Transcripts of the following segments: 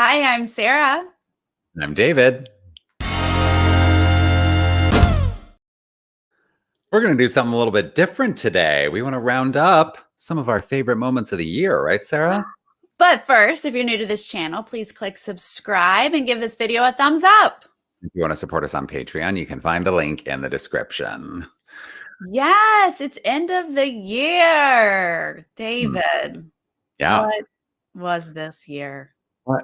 Hi, I'm Sarah. And I'm David. We're going to do something a little bit different today. We want to round up some of our favorite moments of the year, right, Sarah? But first, if you're new to this channel, please click subscribe and give this video a thumbs up. If you want to support us on Patreon, you can find the link in the description. Yes, it's end of the year. David, Yeah. what was this year?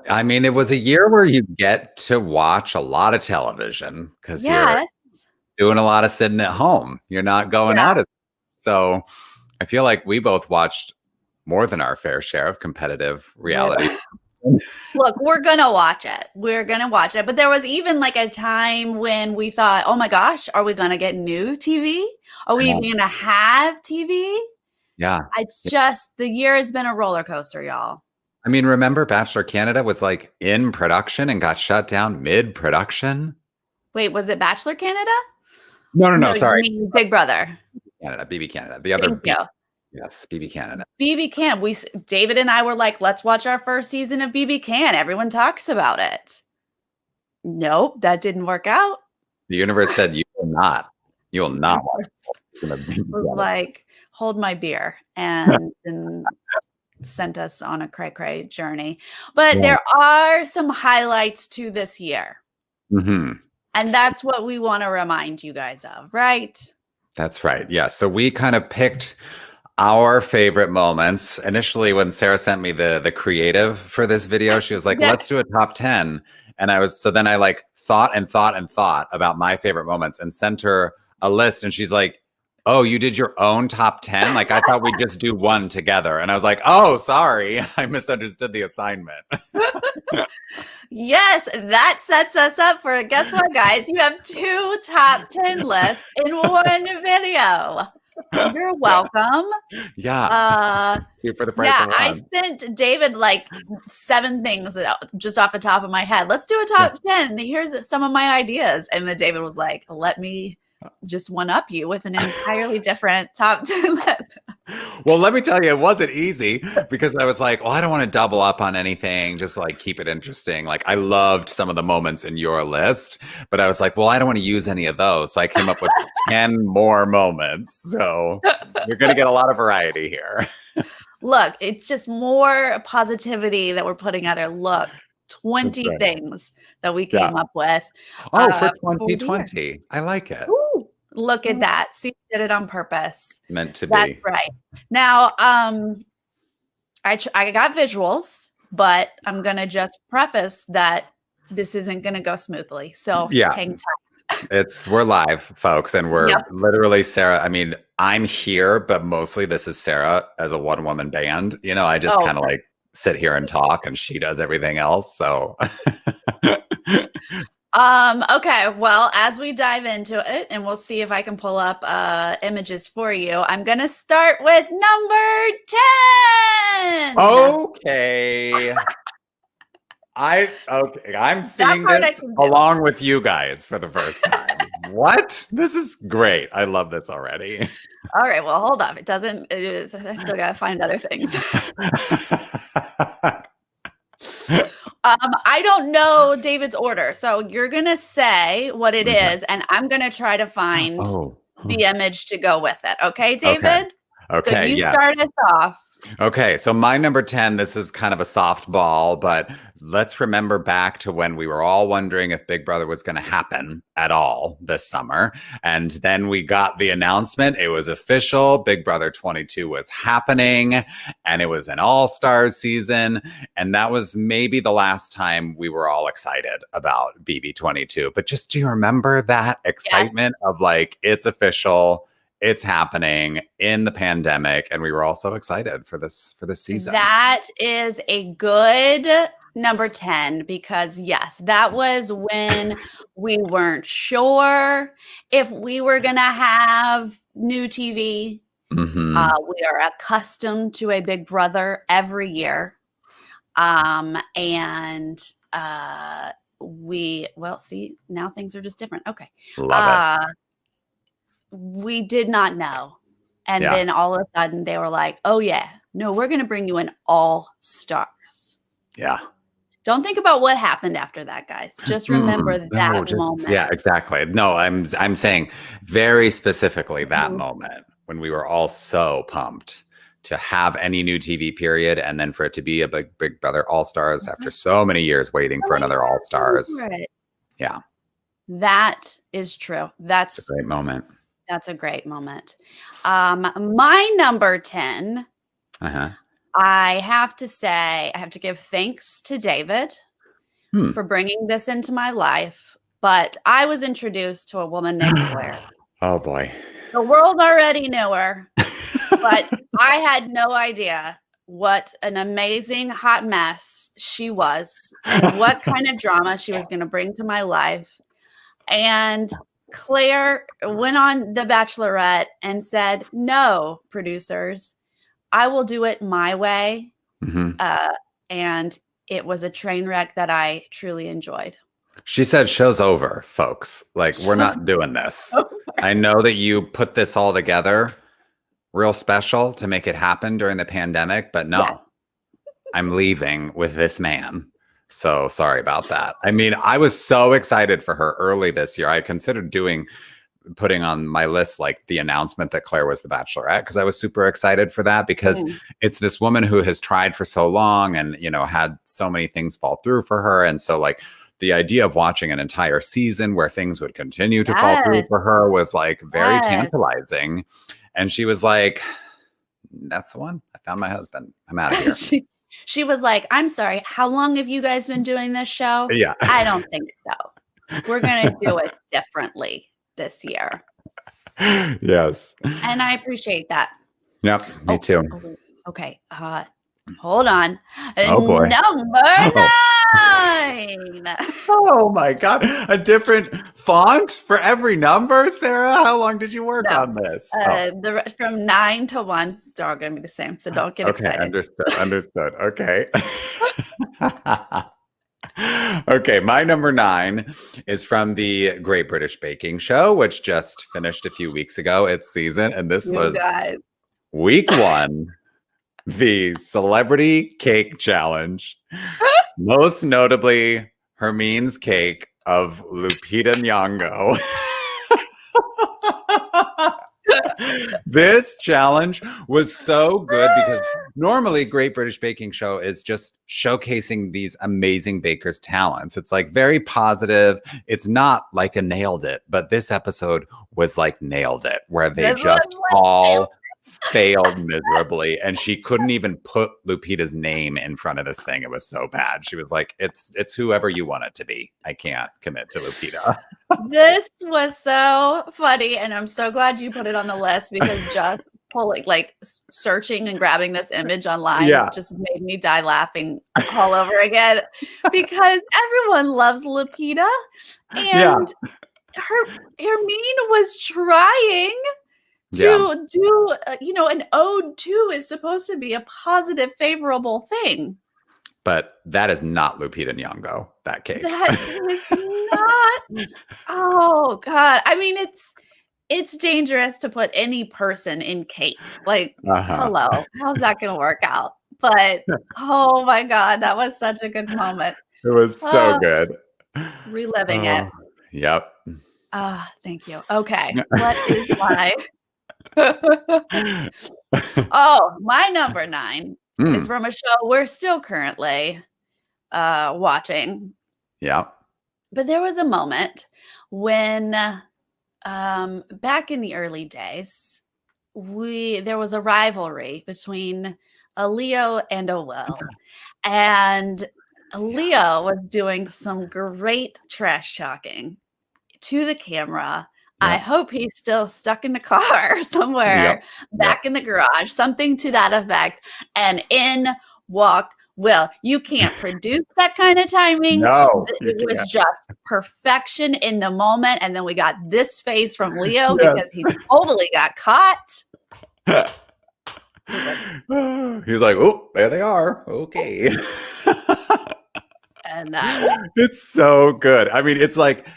I mean, it was a year where you get to watch a lot of television because you're Yes. doing a lot of sitting at home. You're not going Yeah. out. So I feel like we both watched more than our fair share of competitive reality. Look, we're going to watch it. We're going to watch it. But there was even like a time when we thought, oh my gosh, are we going to get new TV? Are we even going to have TV? Yeah. It's just the year has been a roller coaster, y'all. I mean, remember Bachelor Canada was like in production and got shut down mid-production? Wait, was it Bachelor Canada? No, No, sorry. you mean Big Brother. Canada, BB Canada. The other Thank you. Yes, BB Canada. BB Can. David and I were like, let's watch our first season of BB Can. Everyone talks about it. Nope, that didn't work out. The universe said you will not. You will not watch it. Was like, hold my beer and sent us on a cray-cray journey. But there are some highlights to this year. Mm-hmm. And that's what we want to remind you guys of, right? That's right. Yeah. So we kind of picked our favorite moments. Initially, when Sarah sent me the creative for this video, she was like, let's do a top 10. And then I like thought about my favorite moments and sent her a list. And she's like, oh, you did your own top 10? Like, I thought we'd just do one together. And I was like, oh, sorry. I misunderstood the assignment. Yes, that sets us up for, guess what, guys? You have 2 top 10 lists in one video. You're welcome. Yeah. For the price of one. I sent David like 7 things just off the top of my head. Let's do a top 10. Here's some of my ideas. And then David was like, let me just one up you with an entirely different top 10 list. Well, let me tell you, it wasn't easy because I was like, well, I don't want to double up on anything. Just like keep it interesting. Like I loved some of the moments in your list, but I was like, well, I don't want to use any of those. So I came up with 10 more moments. So you're going to get a lot of variety here. Look, it's just more positivity that we're putting out there. Look, 20 things that we came up with. Oh, for 2020. I like it. Ooh, look at that. See, did it on purpose. Meant to be. That's right. Now, I got visuals, but I'm going to just preface that this isn't going to go smoothly. So hang tight. We're live, folks, and we're literally Sarah. I mean, I'm here, but mostly this is Sarah as a one-woman band. You know, I just kind of like sit here and talk and she does everything else. So okay, well, as we dive into it, and we'll see if I can pull up images for you, I'm gonna start with number 10. Okay. I'm seeing this along with you guys for the first time. What? This is great. I love this already. All right, well, hold up. I still gotta find other things. I don't know David's order, so you're gonna say what it is, and I'm gonna try to find the image to go with it. Okay, David? Okay. So you start us off. Okay, so my number 10, this is kind of a softball, but let's remember back to when we were all wondering if Big Brother was going to happen at all this summer. And then we got the announcement. It was official. Big Brother 22 was happening, and it was an all-star season. And that was maybe the last time we were all excited about BB 22. But just do you remember that excitement of like, it's official? It's happening in the pandemic, and we were all so excited for this season. That is a good number 10 because yes, that was when we weren't sure if we were gonna have new TV. We are accustomed to a Big Brother every year, and see, now things are just different. Okay, love it. We did not know. And then all of a sudden they were like, oh yeah, no, we're going to bring you in all stars. Yeah. Don't think about what happened after that, guys. Just remember No, that just yeah, moment. exactly. No, I'm saying very specifically that Mhm. moment when we were all so pumped to have any new TV period, and then for it to be a Big Brother All Stars after so many years waiting for another All Stars. Yeah, That is true. it's a great moment. That's a great moment. My number 10, Uh-huh. I have to say, I have to give thanks to David Hmm. for bringing this into my life, but I was introduced to a woman named Claire. Oh boy. The world already knew her, but I had no idea what an amazing hot mess she was and what kind of drama she was going to bring to my life. And Claire went on The Bachelorette and said, "No, producers, I will do it my way." Mhm. And it was a train wreck that I truly enjoyed. She said, "Show's over, folks. Like, we're not doing this. I know that you put this all together real special to make it happen during the pandemic, but Yes. no, I'm leaving with this man. So sorry about that." I mean, I was so excited for her early this year. I considered putting on my list like the announcement that Claire was the Bachelorette, because I was super excited for that, because it's this woman who has tried for so long and, you know, had so many things fall through for her. And so like the idea of watching an entire season where things would continue to fall through for her was like very tantalizing. And she was like, "That's the one. I found my husband. I'm out of here." She was like, "I'm sorry, how long have you guys been doing this show?" Yeah. I don't think so. We're going to do it differently this year. Yes. And I appreciate that. Yep. Me too. Okay. Hold on. Oh boy. Number 9. Oh my God. A different font for every number, Sarah? How long did you work on this? From 9 to 1, they're all going to be the same. So don't get excited. Understood. Okay. Okay, my number 9 is from the Great British Baking Show, which just finished a few weeks ago, its season. And this was week 1, the Celebrity Cake Challenge. Most notably, Hermine's cake of Lupita Nyong'o. This challenge was so good because normally Great British Baking Show is just showcasing these amazing bakers' talents. It's like very positive. It's not like a nailed it, but this episode was like nailed it, where they just all failed miserably, and she couldn't even put Lupita's name in front of this thing. It was so bad. She was like, it's whoever you want it to be. I can't commit to Lupita. This was so funny, and I'm so glad you put it on the list, because just searching and grabbing this image online just made me die laughing all over again, because everyone loves Lupita, and Hermine was trying to do, an ode to is supposed to be a positive, favorable thing. But that is not Lupita Nyong'o, that cake. That is not. Oh, God. I mean, it's dangerous to put any person in cake. Like, hello, how's that going to work out? But, oh, my God, that was such a good moment. It was so good. Reliving it. Yep. Thank you. Okay. What is my... my number 9 is from a show we're still currently watching. Yeah. But there was a moment when back in the early days, there was a rivalry between a Leo and a Will. And Leo was doing some great trash talking to the camera. Yep. I hope he's still stuck in the car somewhere back in the garage, something to that effect. And in walked Will. You can't produce that kind of timing. No, it was just perfection in the moment. And then we got this face from Leo because he totally got caught. He was like, "Oh, there they are. Okay." And it's so good. I mean, it's like,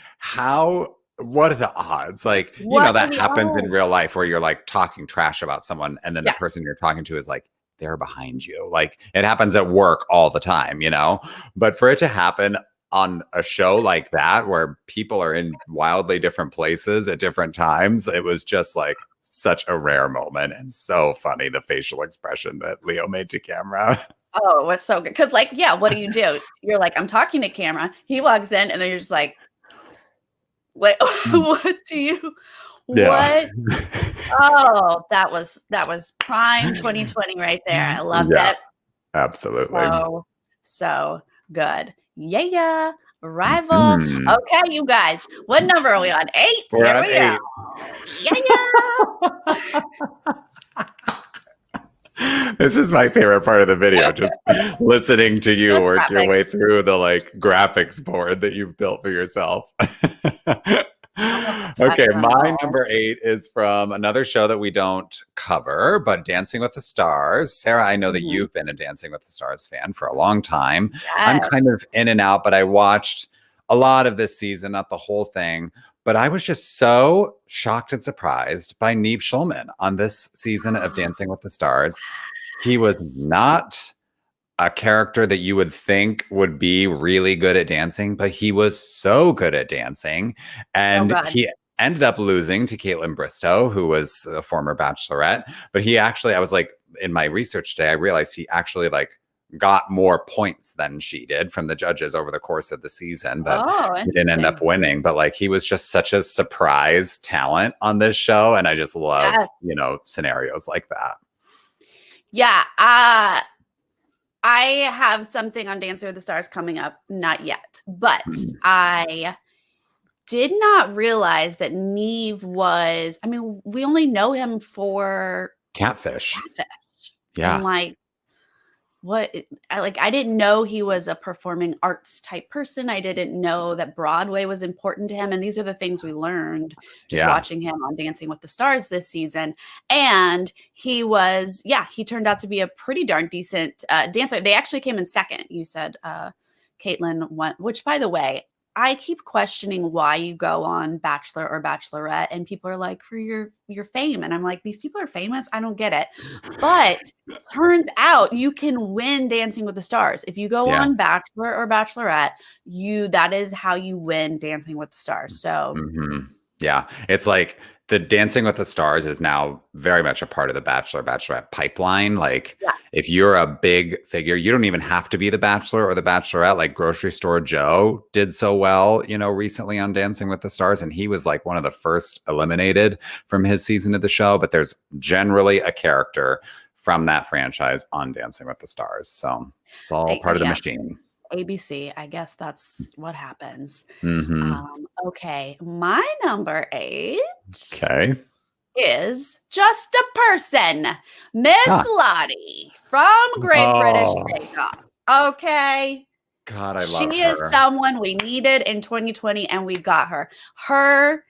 what are the odds? Like, that happens in real life, where you're like talking trash about someone, and then the person you're talking to is like, there behind you. Like it happens at work all the time, you know, but for it to happen on a show like that where people are in wildly different places at different times, it was just like such a rare moment and so funny, the facial expression that Leo made to camera. Oh, what's so good? Because, like, yeah, what do? You're like, I'm talking to camera. He walks in, and then you're just like, what? What do you? Yeah. What? Oh, that was prime 2020 right there. I loved it. Absolutely. So good. Yeah. Rival. Okay, you guys. What number are we on? 8. We're Here on we 8. Go. This is my favorite part of the video, just listening to you work your way through the like graphics board that you've built for yourself. Okay, my number 8 is from another show that we don't cover, but Dancing with the Stars. Sarah, I know that you've been a Dancing with the Stars fan for a long time. Yes. I'm kind of in and out, but I watched a lot of this season, not the whole thing. But I was just so shocked and surprised by Neve Schulman on this season of Dancing with the Stars. He was not a character that you would think would be really good at dancing, but he was so good at dancing. And he ended up losing to Caitlin Bristow, who was a former Bachelorette. But he actually, I was like, in my research today, I realized he actually like got more points than she did from the judges over the course of the season, but he didn't end up winning. But like, he was just such a surprise talent on this show. And I just love, you know, scenarios like that. Yeah. I have something on Dancing with the Stars coming up. Not yet, but I did not realize that Neve was, I mean, we only know him for Catfish. Yeah. And like, I didn't know he was a performing arts type person. I didn't know that Broadway was important to him. And these are the things we learned just watching him on Dancing with the Stars this season. And he was, he turned out to be a pretty darn decent dancer. They actually came in second. You said Caitlin won, which by the way, I keep questioning why you go on Bachelor or Bachelorette and people are like, for your fame. And I'm like, these people are famous. I don't get it. But turns out you can win Dancing with the Stars. If you go on Bachelor or Bachelorette, that is how you win Dancing with the Stars. So yeah, it's like the Dancing with the Stars is now very much a part of the Bachelorette pipeline. Like if you're a big figure, you don't even have to be the Bachelor or the Bachelorette. Like Grocery Store Joe did so well, you know, recently on Dancing with the Stars. And he was like one of the first eliminated from his season of the show. But there's generally a character from that franchise on Dancing with the Stars. So it's all part of the machine. ABC, I guess that's what happens. Okay, my number 8 is just a person, Miss Lottie from Great British Bake Off. Okay. God, I love her. She is someone we needed in 2020 and we got her. Her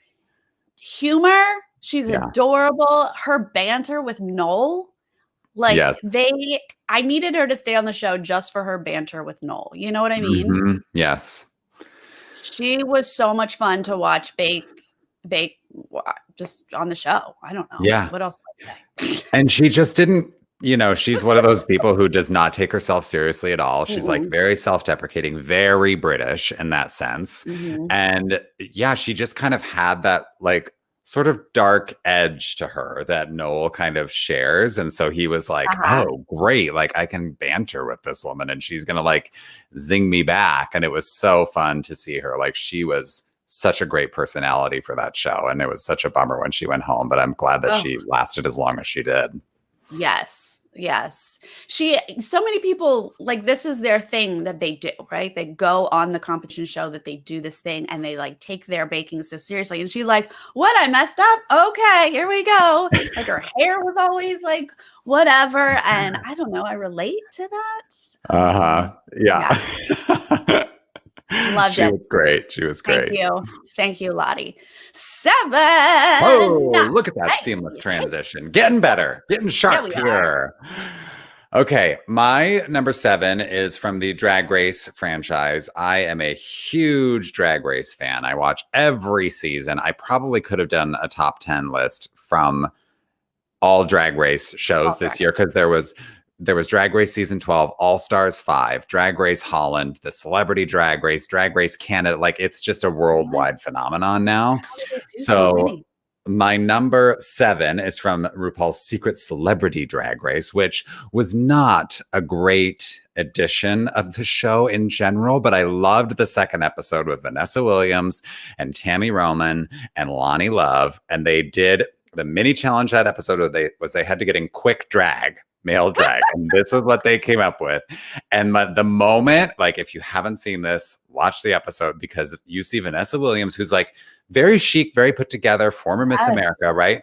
humor, she's adorable. Her banter with Noel. Like I needed her to stay on the show just for her banter with Noel. You know what I mean? Yes. She was so much fun to watch bake just on the show. I don't know. Yeah. What else do I say? And she just didn't, you know, she's one of those people who does not take herself seriously at all. She's like very self-deprecating, very British in that sense. And she just kind of had that like sort of dark edge to her that Noel kind of shares. And so he was like, oh, great. Like I can banter with this woman and she's going to like zing me back. And it was so fun to see her. Like she was such a great personality for that show. And it was such a bummer when she went home, but I'm glad that she lasted as long as she did. Yes. So many people, like, this is their thing that they do, right? They go on the competition show that they do this thing and they like take their baking so seriously. And she's like, what, I messed up? Okay, here we go. Like her hair was always like, whatever. And I don't know, I relate to that. Yeah. Loved it. She was great. She was great. Thank you, Lottie. 7. Oh, look at that seamless transition. Getting better. Getting sharp here. Okay, my number 7 is from the Drag Race franchise. I am a huge Drag Race fan. I watch every season. I probably could have done a top 10 list from all Drag Race shows this year because there was there was Drag Race season 12, All Stars 5, Drag Race Holland, the Celebrity Drag Race Canada. Like it's just a worldwide phenomenon now. How did they do so So many? my number 7 is from RuPaul's Secret Celebrity Drag Race, which was not a great edition of the show in general, but I loved the second episode with Vanessa Williams and Tammy Roman and Lonnie Love. And they did the mini challenge that episode where they had to get in quick drag, male drag. And this is what they came up with. And the moment, like, if you haven't seen this, watch the episode because you see Vanessa Williams, who's like very chic, very put together, former Miss America, right?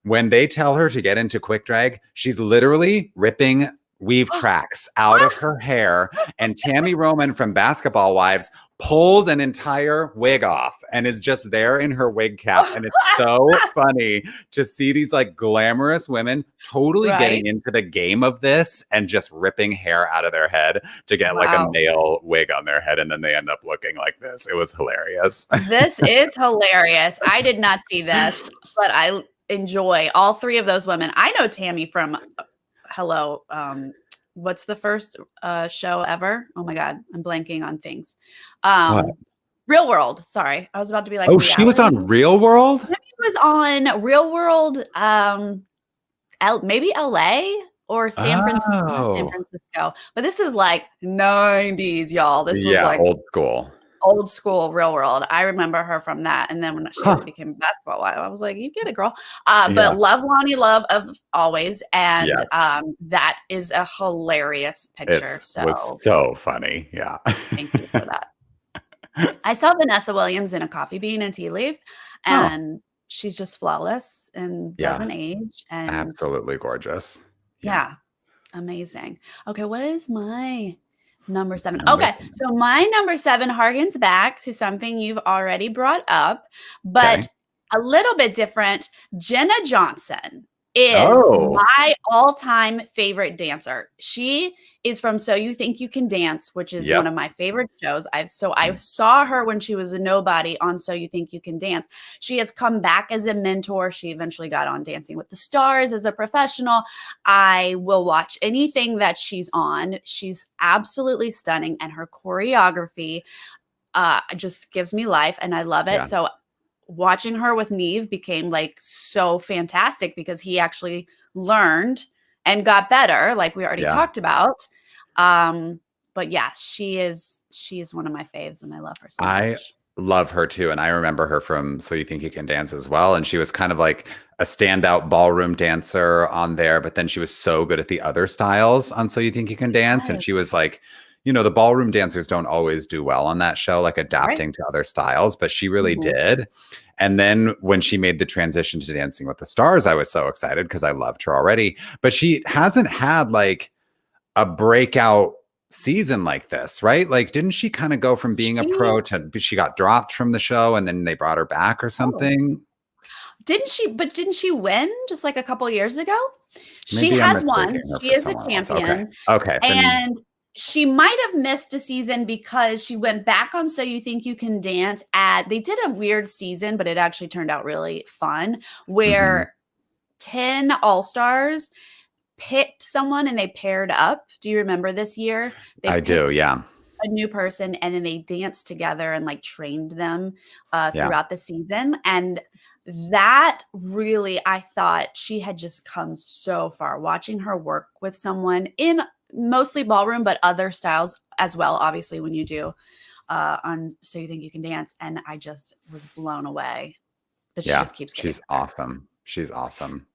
When they tell her to get into quick drag, she's literally ripping weave tracks out of her hair. And Tammy Roman from Basketball Wives pulls an entire wig off and is just there in her wig cap. And it's so funny to see these like glamorous women totally getting into the game of this and just ripping hair out of their head to get like a male wig on their head. And then they end up looking like this. It was hilarious. This is hilarious. I did not see this, but I enjoy all three of those women. I know Tammy from Hello. What's the first show ever? Oh my God, I'm blanking on things. Real World. Sorry, I was about to be like, oh, she was on Real World? Tammy was on Real World, maybe LA or San Francisco. But this is like 90s, y'all. This was like old school Real World. I remember her from that. And then when she became Basketball Wife, I was like, you get it, girl. But love Lonnie Love of always. And that is a hilarious picture. It was so funny. Yeah. Thank you for that. I saw Vanessa Williams in A Coffee Bean and Tea Leaf, and she's just flawless and doesn't age. And absolutely gorgeous. Yeah. Amazing. Okay. What is my number 7? Okay. So my number 7 harkens back to something you've already brought up, but a little bit different. Jenna Johnson is my all-time favorite dancer. She is from So You Think You Can Dance, which is one of my favorite shows. I saw her when she was a nobody on So You Think You Can Dance. She has come back as a mentor. She eventually got on Dancing with the Stars as a professional. I will watch anything that she's on. She's absolutely stunning, and her choreography just gives me life, and I love it. So watching her with Neve became like so fantastic because he actually learned and got better, like we already talked about. But yeah, she is one of my faves, and I love her so much. I love her too. And I remember her from So You Think You Can Dance as well. And she was kind of like a standout ballroom dancer on there, but then she was so good at the other styles on So You Think You Can Dance. And she was like, you know, the ballroom dancers don't always do well on that show, like adapting to other styles, but she really did. And then when she made the transition to Dancing with the Stars, I was so excited because I loved her already. But she hasn't had like a breakout season like this, right? Like, didn't she kind of go from being a pro to she got dropped from the show and then they brought her back or something? Didn't she win just like a couple years ago? Maybe she has won. She is a champion. Okay. And she might have missed a season because she went back on So You Think You Can Dance. They did a weird season, but it actually turned out really fun, where 10 All-Stars picked someone and they paired up. Do you remember this year? I do, yeah. A new person, and then they danced together and like trained them throughout the season. And that really, I thought she had just come so far watching her work with someone in mostly ballroom, but other styles as well, obviously, when you do on So You Think You Can Dance. And I just was blown away that she just keeps getting better. Awesome. She's awesome.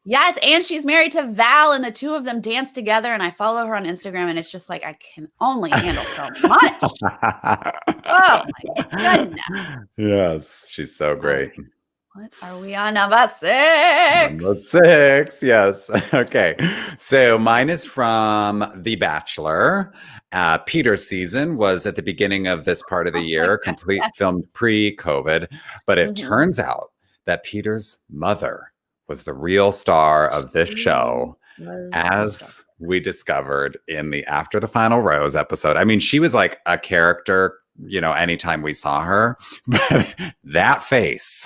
Yes, and she's married to Val, and the two of them dance together, and I follow her on Instagram, and it's just like I can only handle so much. Oh my goodness. Yes, she's so great. What are we on? Number 6. Number 6, yes. Okay. So mine is from The Bachelor. Peter's season was at the beginning of this part of the year, filmed pre-COVID. But it turns out that Peter's mother was the real star of this show, as we discovered in the After the Final Rose episode. I mean, she was like a character, you know, anytime we saw her, but that face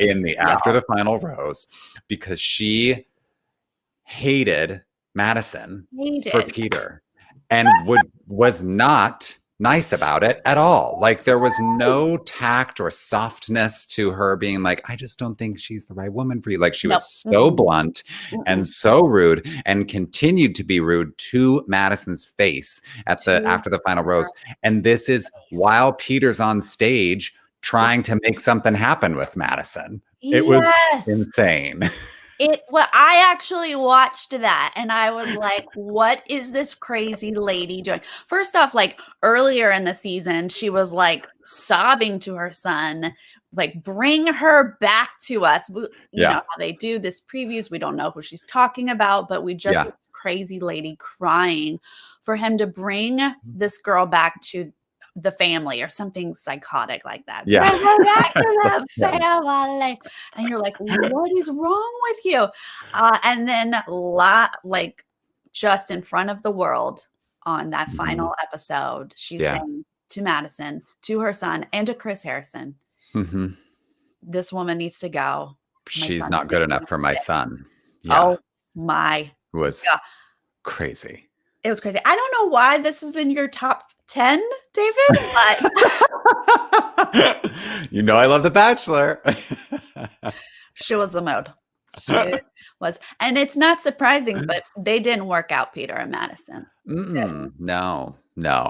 in the After the Final Rose, because she hated Madison for Hated. Peter and was not nice about it at all. Like there was no tact or softness to her being like, I just don't think she's the right woman for you. Like she Nope. was so blunt and so rude and continued to be rude to Madison's face after the final rose. And this is while Peter's on stage trying to make something happen with Madison. It was insane. Well, I actually watched that and I was like, what is this crazy lady doing? First off, like earlier in the season, she was like sobbing to her son, like, bring her back to us. You know how they do this previews. We don't know who she's talking about, but we just see this crazy lady crying for him to bring this girl back to the family or something psychotic like that. Yeah. Bring her back to the family. And you're like, what is wrong with you? And then like just in front of the world on that final episode, she's saying to Madison, to her son, and to Chris Harrison, this woman needs to go. She's not good enough for my son. Yeah. Oh my. It was crazy. It was crazy. I don't know why this is in your top 10, David, but you know I love The Bachelor. She was the mode. She was. And it's not surprising, but they didn't work out, Peter and Madison. No.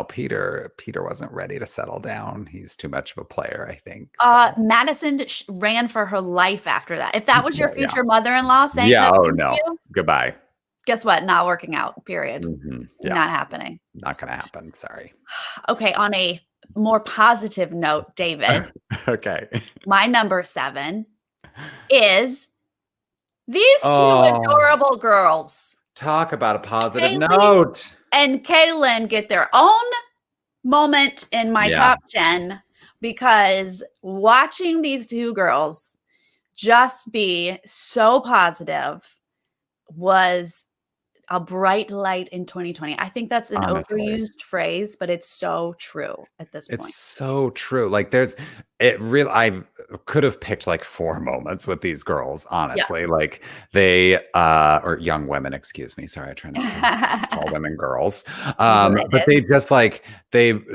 Peter wasn't ready to settle down. He's too much of a player, I think. So. Madison ran for her life after that. If that was your future mother-in-law saying Goodbye. Guess what? Not working out, period. Not happening. Not going to happen. Sorry. Okay. On a more positive note, David. Okay. My number 7 is these two adorable girls. Talk about a positive note. And Kaylin get their own moment in my top 10 because watching these two girls just be so positive was a bright light in 2020. I think that's an overused phrase, but it's so true at this point. It's so true. Like I could have picked like 4 moments with these girls, honestly. Like they, or young women, excuse me. Sorry, I try not to call women girls. But they just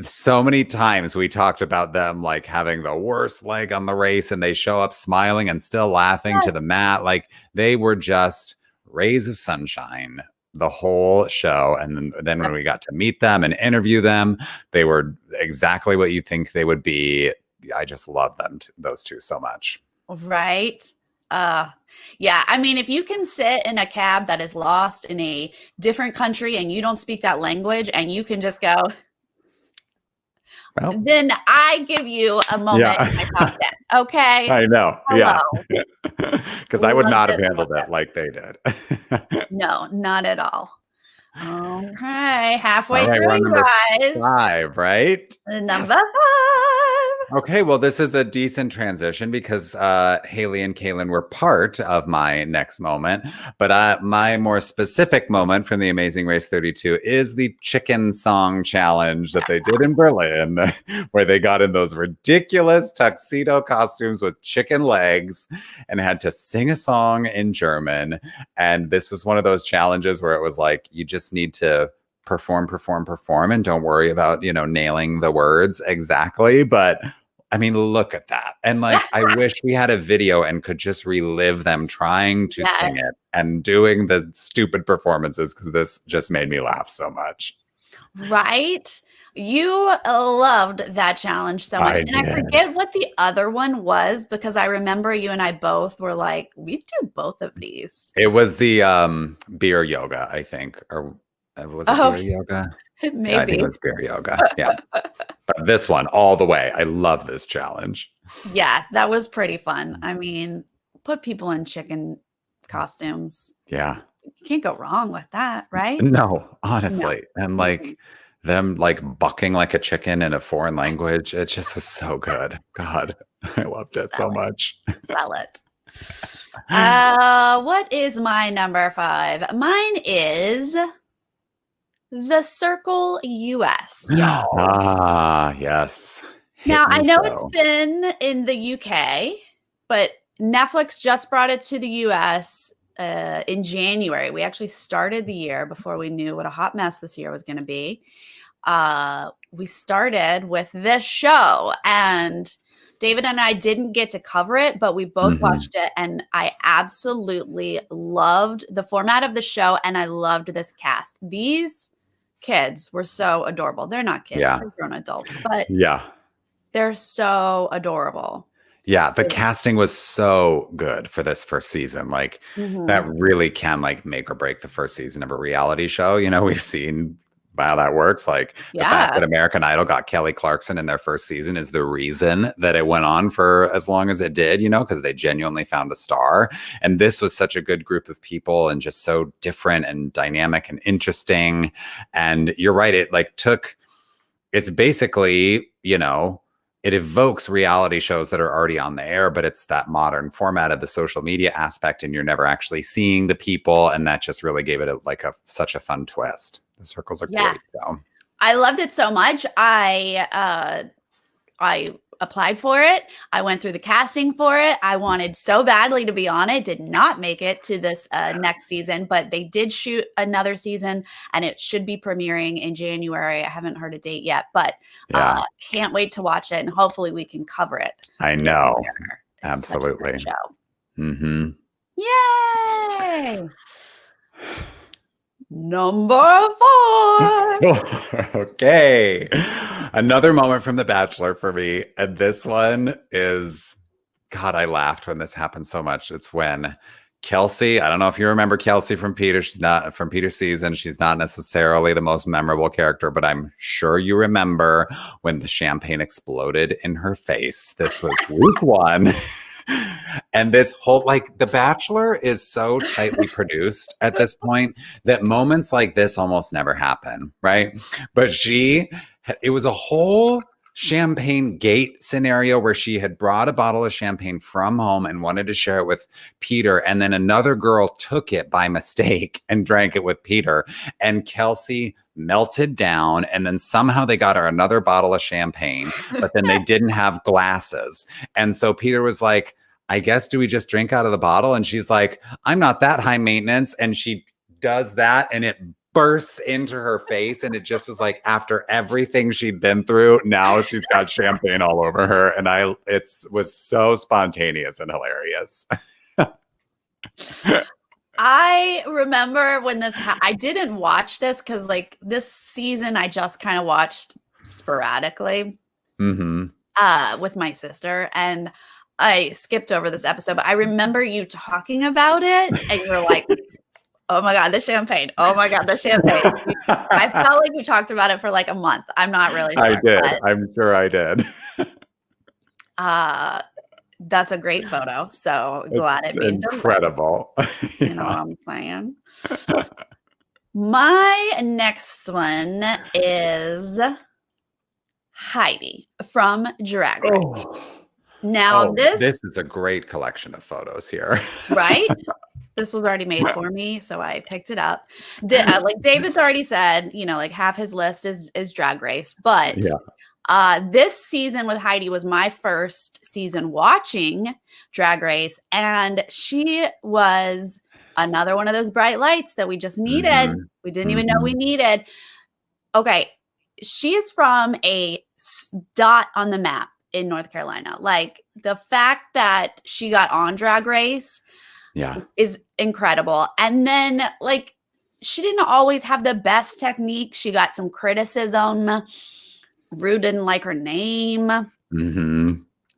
so many times we talked about them like having the worst leg on the race and they show up smiling and still laughing to the mat. Like they were just rays of sunshine the whole show. And then when we got to meet them and interview them, they were exactly what you think they would be. I just love them, those two, so much. Right. Yeah. I mean, if you can sit in a cab that is lost in a different country and you don't speak that language and you can just go, then I give you a moment in my top 10. Okay. I know. Hello. Yeah. Because I would not have handled it like they did. No, not at all. Okay. Halfway through, you guys. 5, right? Number 5. Okay, well, this is a decent transition because Haley and Kaylin were part of my next moment. But my more specific moment from the Amazing Race 32 is the chicken song challenge that they did in Berlin, where they got in those ridiculous tuxedo costumes with chicken legs and had to sing a song in German. And this was one of those challenges where it was like, you just need to perform, and don't worry about, nailing the words exactly. But I mean, look at that. And like, I wish we had a video and could just relive them trying to sing it and doing the stupid performances, because this just made me laugh so much. Right? You loved that challenge so much. I forget what the other one was, because I remember you and I both were like, we do both of these. It was the beer yoga, I think. Or was it beer yoga? Maybe. Yeah, I think it was beer yoga. Yeah. But this one, all the way. I love this challenge. Yeah, that was pretty fun. I mean, put people in chicken costumes. Yeah. You can't go wrong with that, right? No, honestly. No. And like them like bucking like a chicken in a foreign language. It just was so good. God, I loved it so much. Sell it. What is my number 5? Mine is The Circle US. Yes. Now, I know it's been in the UK, but Netflix just brought it to the US in January. We actually started the year before we knew what a hot mess this year was going to be. We started with this show, and David and I didn't get to cover it, but we both watched it, and I absolutely loved the format of the show, and I loved this cast. These kids were so adorable. They're not kids, they're grown adults, but they're so adorable. Yeah, the casting was so good for this first season. Like that really can like make or break the first season of a reality show. You know, we've seen how that works. Like the fact that American Idol got Kelly Clarkson in their first season is the reason that it went on for as long as it did, you know, because they genuinely found a star. And this was such a good group of people and just so different and dynamic and interesting. And you're right. It like it's basically, you know, it evokes reality shows that are already on the air, but it's that modern format of the social media aspect, and you're never actually seeing the people, and that just really gave it such a fun twist. The Circle's a great show. I loved it so much. I applied for it. I went through the casting for it. I wanted so badly to be on it. Did not make it to this next season, but they did shoot another season, and it should be premiering in January. I haven't heard a date yet, but can't wait to watch it, and hopefully we can cover it. I know. Absolutely. Show. Yay! Number 4. Okay. Another moment from The Bachelor for me. And this one is, God, I laughed when this happened so much. It's when Kelsey, I don't know if you remember Kelsey from Peter. She's not from Peter's season. She's not necessarily the most memorable character, but I'm sure you remember when the champagne exploded in her face. This was week 1. And this whole, like, The Bachelor is so tightly produced at this point that moments like this almost never happen, right? But it was a whole champagne gate scenario where she had brought a bottle of champagne from home and wanted to share it with Peter. And then another girl took it by mistake and drank it with Peter. And Kelsey melted down. And then somehow they got her another bottle of champagne, but then they didn't have glasses. And so Peter was like, I guess, do we just drink out of the bottle? And she's like, I'm not that high maintenance. And she does that, and it bursts into her face. And it just was like, after everything she'd been through, now she's got champagne all over her. And it was so spontaneous and hilarious. I remember when this, I didn't watch this because like this season, I just kind of watched sporadically with my sister. And I skipped over this episode, but I remember you talking about it, and you were like, oh my God, the champagne. Oh my God, the champagne. I felt like you talked about it for like a month. I'm not really sure. I did. I'm sure I did. That's a great photo. So glad it made incredible. You know what I'm saying? My next one is Heidi from Drag Race. Now this is a great collection of photos here. Right? This was already made for me, so I picked it up. Like David's already said, you know, like half his list is Drag Race, but this season with Heidi was my first season watching Drag Race, and she was another one of those bright lights that we just needed. We didn't even know we needed. Okay, she is from a dot on the map in North Carolina. Like the fact that she got on Drag Race is incredible. And then like she didn't always have the best technique. She got some criticism. Rue didn't like her name.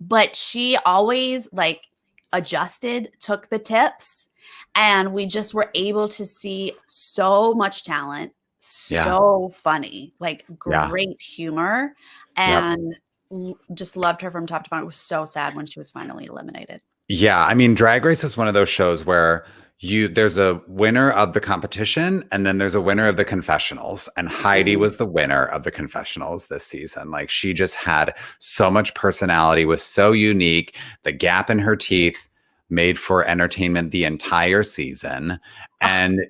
But she always like adjusted, took the tips, and we just were able to see so much talent, so funny, like great humor, and just loved her from top to bottom. It was so sad when she was finally eliminated. Yeah, I mean, Drag Race is one of those shows where there's a winner of the competition, and then there's a winner of the confessionals. And Heidi was the winner of the confessionals this season. Like she just had so much personality, was so unique. The gap in her teeth made for entertainment the entire season. And,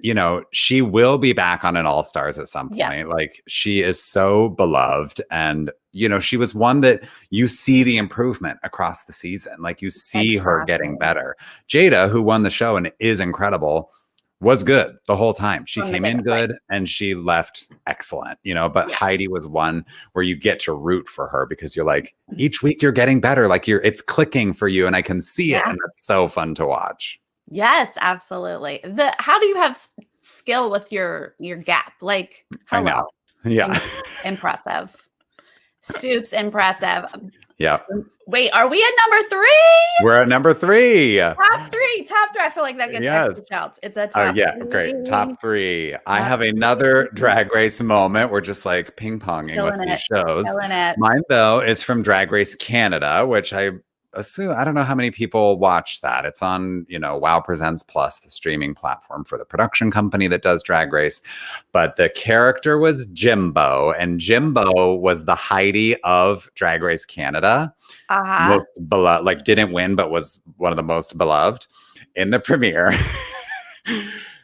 she will be back on an All Stars at some point. Yes. Like, she is so beloved. And, she was one that you see the improvement across the season. Like, you see her getting better. Jada, who won the show and is incredible, was good the whole time. She came in good and she left excellent, but Heidi was one where you get to root for her because you're like, each week you're getting better. Like, it's clicking for you and I can see it. And that's so fun to watch. Yes, absolutely. How do you have skill with your gap? Like, hello. I know. Yeah. Impressive. Soup's impressive. Yeah. Wait, are we at number 3? We're at number 3. Top 3. I feel like that gets extra shouts. It's a top 3. Great. Top 3. I have another Drag Race moment. We're just like ping-ponging with these shows. Mine, though, is from Drag Race Canada, which I assume, I don't know how many people watch that. It's on, Wow Presents Plus, the streaming platform for the production company that does Drag Race. But the character was Jimbo, and Jimbo was the Heidi of Drag Race Canada. Most beloved, like didn't win, but was one of the most beloved in the premiere.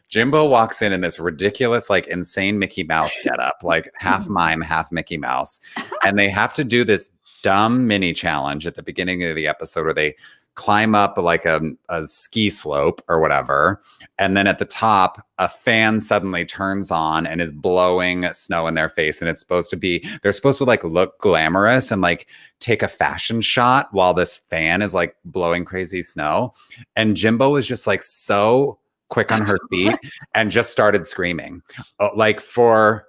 Jimbo walks in this ridiculous, like insane Mickey Mouse getup, like half mime, half Mickey Mouse. And they have to do this dumb mini challenge at the beginning of the episode where they climb up like a ski slope or whatever. And then at the top, a fan suddenly turns on and is blowing snow in their face. And they're supposed to like look glamorous and like take a fashion shot while this fan is like blowing crazy snow. And Jimbo was just like so quick on her feet and just started screaming like for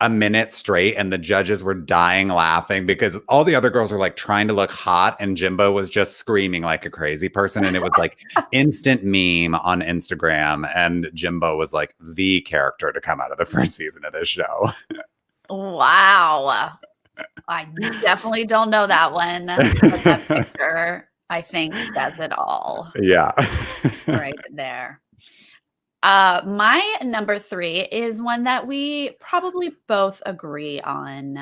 a minute straight, and the judges were dying laughing because all the other girls were like trying to look hot and Jimbo was just screaming like a crazy person. And it was like instant meme on Instagram, and Jimbo was like the character to come out of the first season of this show. Wow. I definitely don't know that one. But that picture, I think, says it all. Yeah. Right there. My number 3 is one that we probably both agree on.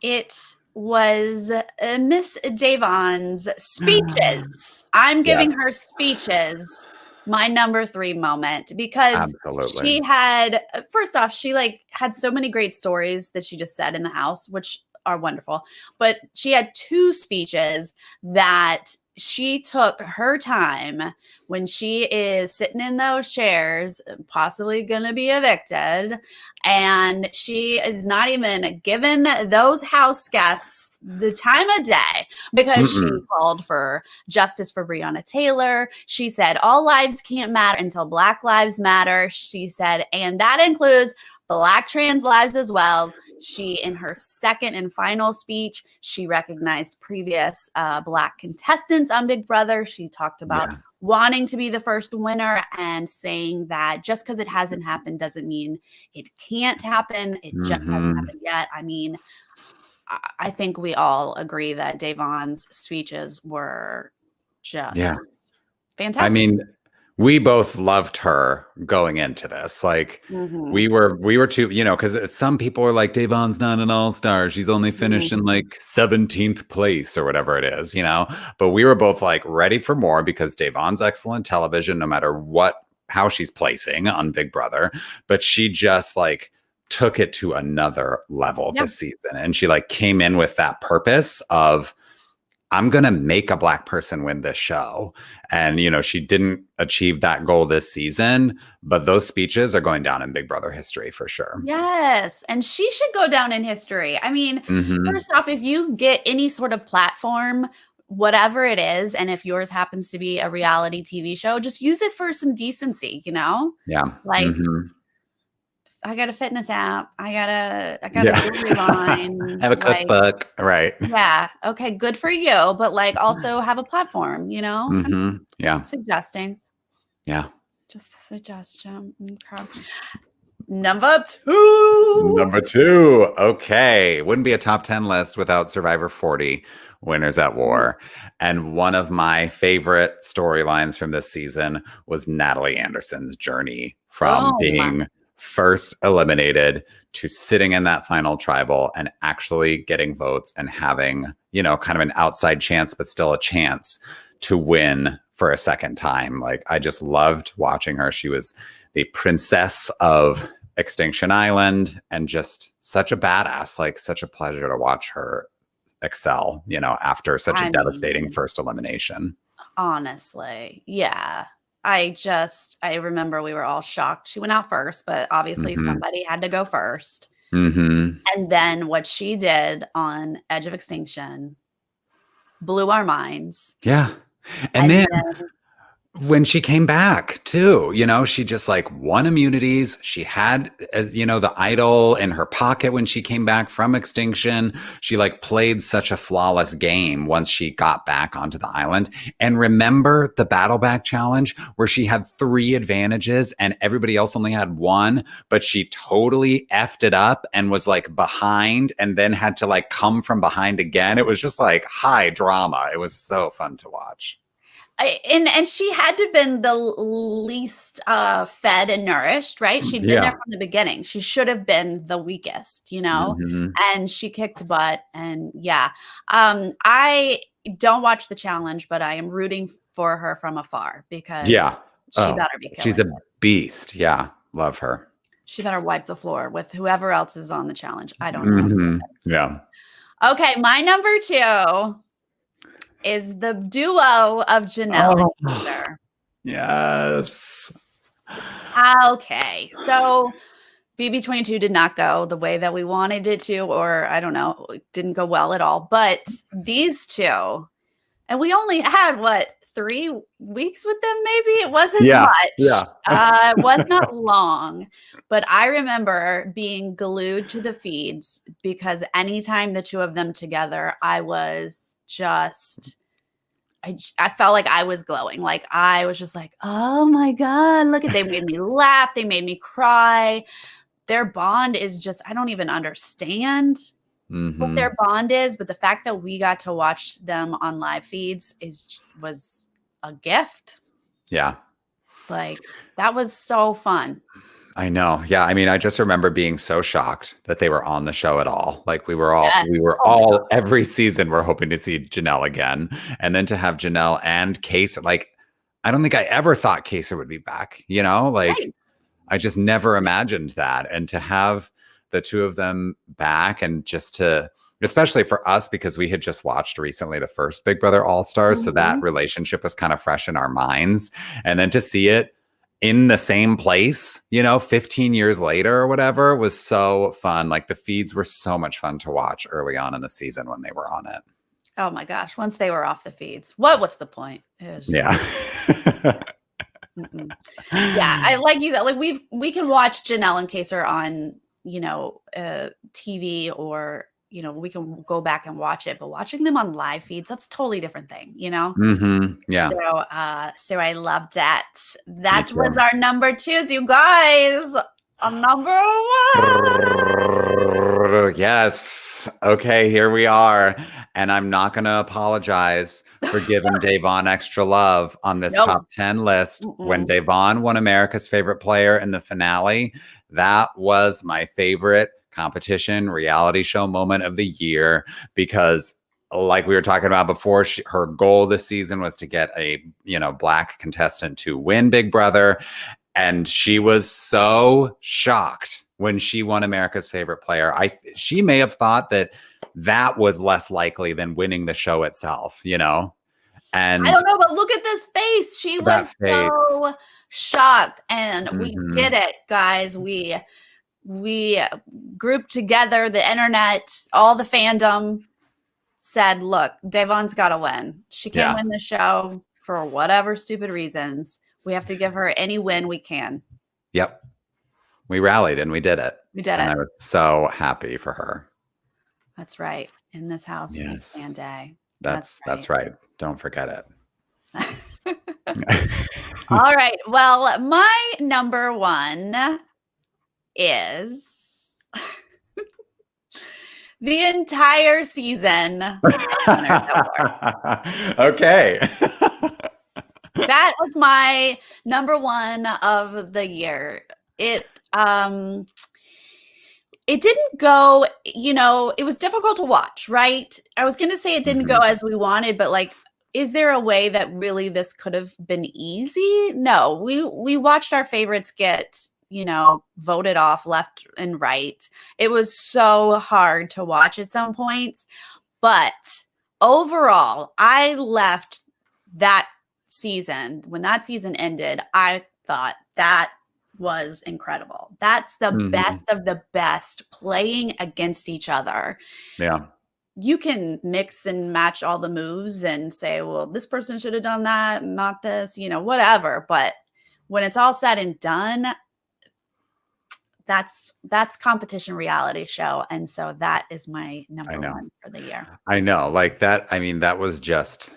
It was Miss Davon's speeches. I'm giving her speeches my number 3 moment because she had, first off, she like had so many great stories that she just said in the house, which are wonderful. But she had 2 speeches that she took her time when she is sitting in those chairs, possibly going to be evicted, and she is not even giving those house guests the time of day because she called for justice for Breonna Taylor. She said all lives can't matter until Black lives matter. She said, and that includes Black trans lives as well. She, in her second and final speech, she recognized previous Black contestants on Big Brother. She talked about wanting to be the first winner and saying that just because it hasn't happened doesn't mean it can't happen. It just hasn't happened yet. I mean, I think we all agree that Davon's speeches were just fantastic. I mean, we both loved her going into this. Like we were too, because some people are like, Davon's not an all-star. She's only finished in like 17th place or whatever it is, But we were both like ready for more because Davon's excellent television, no matter how she's placing on Big Brother. But she just like took it to another level this season. And she like came in with that purpose of, I'm going to make a Black person win this show. And, she didn't achieve that goal this season, but those speeches are going down in Big Brother history for sure. Yes. And she should go down in history. I mean, first off, if you get any sort of platform, whatever it is, and if yours happens to be a reality TV show, just use it for some decency, Yeah. Like, I got a fitness app. I got a jewelry line. I have a cookbook. Right. Yeah. Okay. Good for you. But like also have a platform, Yeah. Suggesting. Yeah. Just a suggestion. Okay. Number 2. Okay. Wouldn't be a top 10 list without Survivor 40 Winners at War. And one of my favorite storylines from this season was Natalie Anderson's journey from being first eliminated to sitting in that final tribal and actually getting votes and having, kind of an outside chance, but still a chance to win for a second time. Like, I just loved watching her. She was the princess of Extinction Island and just such a badass. Like, such a pleasure to watch her excel, after such a devastating first elimination. Honestly, yeah. I remember we were all shocked. She went out first, but obviously somebody had to go first. And then what she did on Edge of Extinction blew our minds. Yeah. And then when she came back too, she just like won immunities. She had, the idol in her pocket when she came back from Extinction. She like played such a flawless game once she got back onto the island. And remember the battle back challenge where she had 3 advantages and everybody else only had 1, but she totally effed it up and was like behind and then had to like come from behind again. It was just like high drama. It was so fun to watch. And she had to have been the least fed and nourished, right? She'd been there from the beginning. She should have been the weakest, and she kicked butt. And I don't watch the challenge, but I am rooting for her from afar because she better be killing She's a beast. Yeah, love her. She better wipe the floor with whoever else is on the challenge. I don't know. Yeah. Okay, my number 2 is the duo of Janelle and Kaiser. Yes. Okay. So BB22 did not go the way that we wanted it to, or I don't know, it didn't go well at all. But these two, and we only had 3 weeks with them, maybe? It wasn't much. Yeah. It was not long. But I remember being glued to the feeds because anytime the 2 of them together, I was just I felt like I was glowing. Like I was just like, oh my God, look at, they made me laugh. They made me cry. Their bond is just, I don't even understand what their bond is, but the fact that we got to watch them on live feeds was a gift. Yeah. Like that was so fun. I know. Yeah. I mean, I just remember being so shocked that they were on the show at all. Like we were all every season we're hoping to see Janelle again. And then to have Janelle and Kaser, like, I don't think I ever thought Kaser would be back, like right. I just never imagined that. And to have the 2 of them back and just to, especially for us, because we had just watched recently the first Big Brother All-Stars. So that relationship was kind of fresh in our minds. And then to see it in the same place, 15 years later or whatever, was so fun. Like the feeds were so much fun to watch early on in the season when they were on it. Oh my gosh. Once they were off the feeds, what was the point? Yeah. Yeah. I like you said, like we can watch Janelle and Kaser on, TV or, we can go back and watch it, but watching them on live feeds, that's a totally different thing, Yeah. So I loved that. That was our number 2, you guys. On number 1. Yes. Okay, here we are. And I'm not going to apologize for giving Da'Vonne extra love on this top 10 list. When Da'Vonne won America's Favorite Player in the finale, that was my favorite competition reality show moment of the year, because like we were talking about before, her goal this season was to get a Black contestant to win Big Brother, and she was so shocked when she won America's Favorite Player. She may have thought that was less likely than winning the show itself, And I don't know, but look at this face. She was so shocked, and we did it, guys. We grouped together the internet, all the fandom said, look, Da'Vonne's got to win. She can't win the show for whatever stupid reasons. We have to give her any win we can. Yep. We rallied and we did it. We did it. I was so happy for her. That's right. In this house, yes. and day. That's right. Don't forget it. All right. Well, my number 1 is the entire season. Okay. That was my number 1 of the year. It didn't go, it was difficult to watch, right? I was going to say it didn't go as we wanted, but like is there a way that really this could have been easy? No, we watched our favorites get, voted off left and right. It was so hard to watch at some points, but overall, I left that season, when that season ended, I thought that was incredible. That's the best of the best playing against each other. Yeah. You can mix and match all the moves and say, well, this person should have done that, not this, whatever. But when it's all said and done, that's competition reality show. And so that is my number one for the year. I know. Like that. I mean, that was just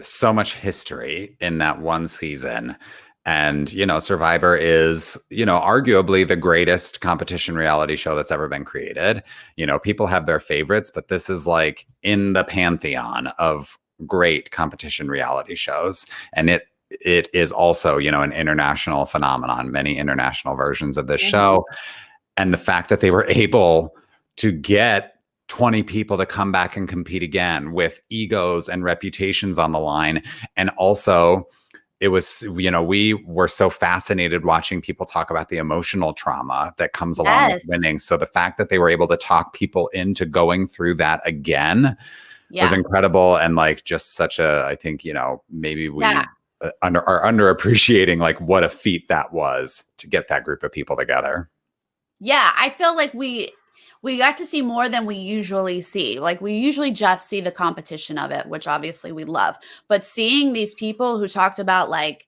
so much history in that one season. And, Survivor is, arguably the greatest competition reality show that's ever been created. People have their favorites, but this is like in the pantheon of great competition reality shows. And it is also, an international phenomenon, many international versions of this show. And the fact that they were able to get 20 people to come back and compete again with egos and reputations on the line. And also, it was, we were so fascinated watching people talk about the emotional trauma that comes along with winning. So the fact that they were able to talk people into going through that again was incredible. And like, just such a, I think, maybe we are underappreciating like what a feat that was to get that group of people together. Yeah. I feel like we got to see more than we usually see. Like we usually just see the competition of it, which obviously we love. But seeing these people who talked about like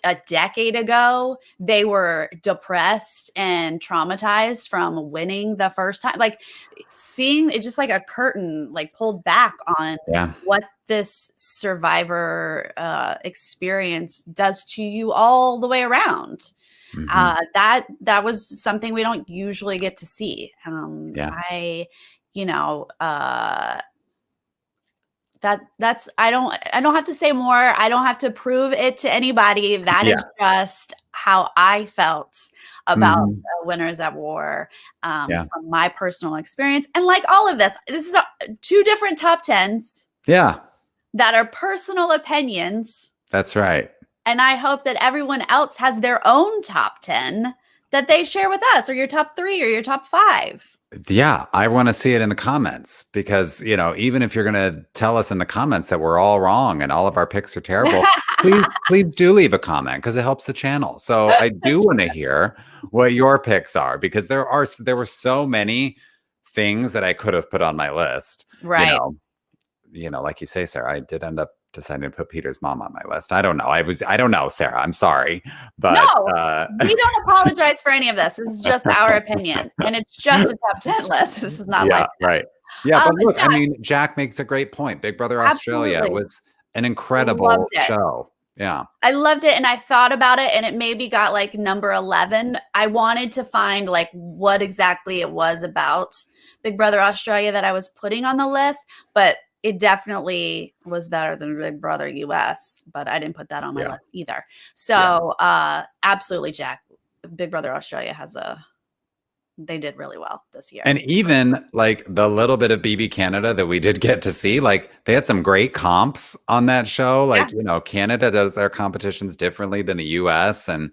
a decade ago, they were depressed and traumatized from winning the first time. Like seeing it just like a curtain like pulled back on what this Survivor experience does to you all the way around. That was something we don't usually get to see. That's I don't have to say more. I don't have to prove it to anybody. That is just how I felt about Winners at War from my personal experience. And like all of this is two different top 10s. Yeah. That are personal opinions. That's right. And I hope that everyone else has their own top 10 that they share with us, or your top 3 or your top 5. Yeah, I want to see it in the comments because, even if you're going to tell us in the comments that we're all wrong and all of our picks are terrible, please do leave a comment because it helps the channel. So I do want to hear what your picks are because there were so many things that I could have put on my list. Right. Like you say, Sarah, I did end up deciding to put Peter's mom on my list. I don't know. I don't know, Sarah. I'm sorry. But no, we don't apologize for any of this. This is just our opinion. And it's just a top 10 list. This is not like that. Right. Yeah, but look, I mean, Jack makes a great point. Big Brother Australia was an incredible show. Yeah. I loved it. And I thought about it and it maybe got like number 11. I wanted to find like what exactly it was about Big Brother Australia that I was putting on the list, but it definitely was better than Big Brother US, but I didn't put that on my list either. So absolutely, Jack, Big Brother Australia they did really well this year. And even like the little bit of BB Canada that we did get to see, like they had some great comps on that show. Like, Canada does their competitions differently than the US. And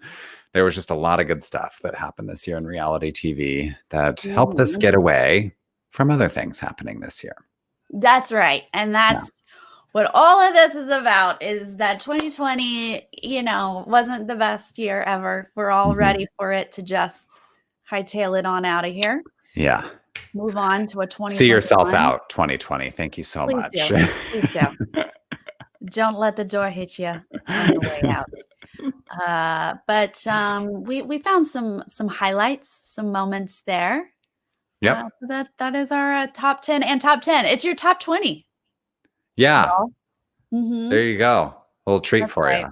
there was just a lot of good stuff that happened this year in reality TV that helped us get away from other things happening this year. That's right. And that's what all of this is about, is that 2020, wasn't the best year ever. We're all ready for it to just hightail it on out of here. Yeah. Move on to a 2021. See yourself out, 2020. Thank you so much. Please do. Don't let the door hit you on the way out. But we found some highlights, some moments there. Yep. That is our top 10 and top 10. It's your top 20. Yeah. There you go. A little treat for you.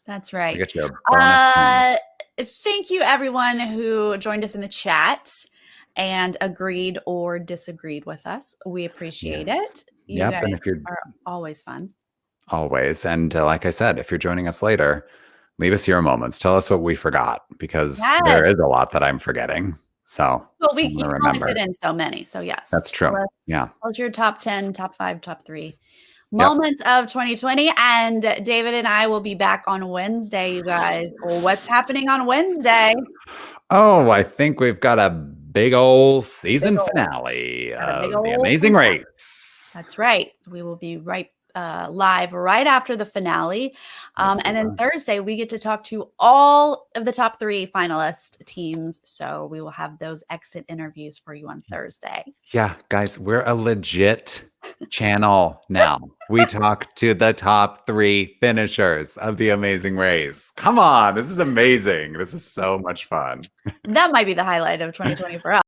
That's right. I get you a bonus thank you everyone who joined us in the chat and agreed or disagreed with us. We appreciate it. You guys and if you're are always fun. Always. And like I said, if you're joining us later, leave us your moments. Tell us what we forgot because there is a lot that I'm forgetting. So you can only fit in so many. So yes. That's true. What's your top 10, top 5, top 3? moments of 2020. And David and I will be back on Wednesday, you guys. What's happening on Wednesday? Oh, I think we've got a big old season finale of The Amazing Race. That's right. We will be live right after the finale. Yes, and then Thursday, we get to talk to all of the top 3 finalist teams. So we will have those exit interviews for you on Thursday. Yeah, guys, we're a legit channel now. We talk to the top 3 finishers of The Amazing Race. Come on, this is amazing. This is so much fun. That might be the highlight of 2020 for us.